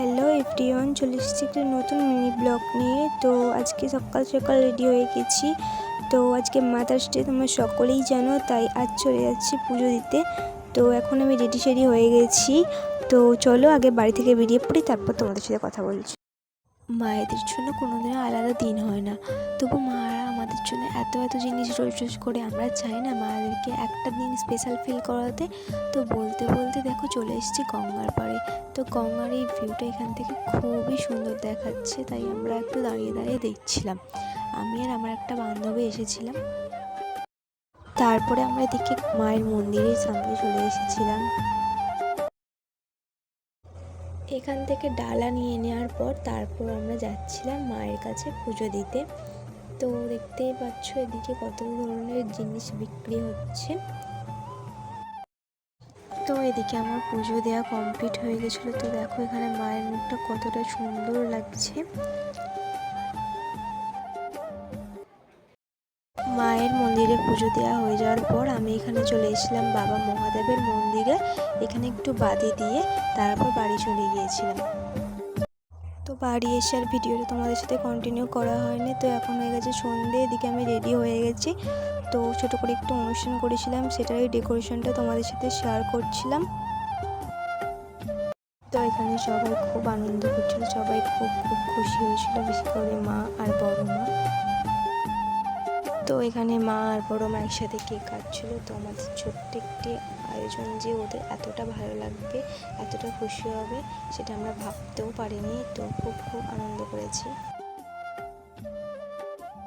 Hello everyone, চলে এসেছি একটা নতুন মিনি ব্লগ নিয়ে। তো আজকে সকাল সকাল রেডি হয়ে গেছি। তো আজকে মাদার্স ডে তোমরা সকলেই জানো, তাই আজ চলে যাচ্ছি পুজো দিতে। তো এখন আমি রেডি হয়ে গেছি। তো চলো আগে বাড়ি থেকে বেরিয়ে পড়ি, তারপর তোমাদের সাথে কথা বলছি। মায়েদের জন্য কোনোদিনও আলাদা দিন হয় না, তবু মারা আমাদের জন্য এত জিনিস রোজ করে। আমরা চাই না মাদেরকে একটা দিন স্পেশাল ফিল করাতে। তো বলতে বলতে দেখো চলে এসেছি গঙ্গার পাড়ে। তো গঙ্গার এই ভিউটা এখান থেকে খুবই সুন্দর দেখাচ্ছে, তাই আমরা একটু দাঁড়িয়ে দেখছিলাম। আমি আর আমার একটা বান্ধবী এসেছিলাম। তারপরে আমরা এদিকে মায়ের মন্দিরের সামনে চলে এসেছিলাম। এখান থেকে ডালা নিয়ে নেওয়ার পর তারপর আমরা যাচ্ছিলাম মায়ের কাছে পুজো দিতে। তো দেখতেই পাচ্ছ এদিকে কত ধরনের জিনিস বিক্রি হচ্ছে। তো এদিকে আমার পুজো দেওয়া কমপ্লিট হয়ে গেছিলো। তো দেখো এখানে মায়ের মুখটা কতটা সুন্দর লাগছে। মায়ের মন্দিরে পুজো দেওয়া হয়ে যাওয়ার পর আমি এখানে চলে এসেছিলাম বাবা মহাদেবের মন্দিরে। এখানে একটু বাদি দিয়ে তারপর বাড়ি চলে গিয়েছিলাম। তো বাড়ি এসে আর ভিডিওটা তোমাদের সাথে কন্টিনিউ করা হয়নি। তো এখন হয়ে গেছে সন্ধে, এদিকে আমি রেডি হয়ে গেছি। তো ছোটো করে একটু অনুষ্ঠান করেছিলাম, সেটারই ডেকোরেশনটা তোমাদের সাথে শেয়ার করছিলাম। তো এখানে সবাই খুব আনন্দ করছিল, সবাই খুব খুশি হয়েছিল, বেশি করে মা আর বড় মা। তো এখানে মা আর বড় মা একসাথে কেক কাটছিল। তো আমাদের ছোট্ট একটি আয়োজন যে ওদের এতটা ভালো লাগবে, এতটা খুশি হবে, সেটা আমরা ভাবতেও পারিনি। তো খুব আনন্দ করেছি।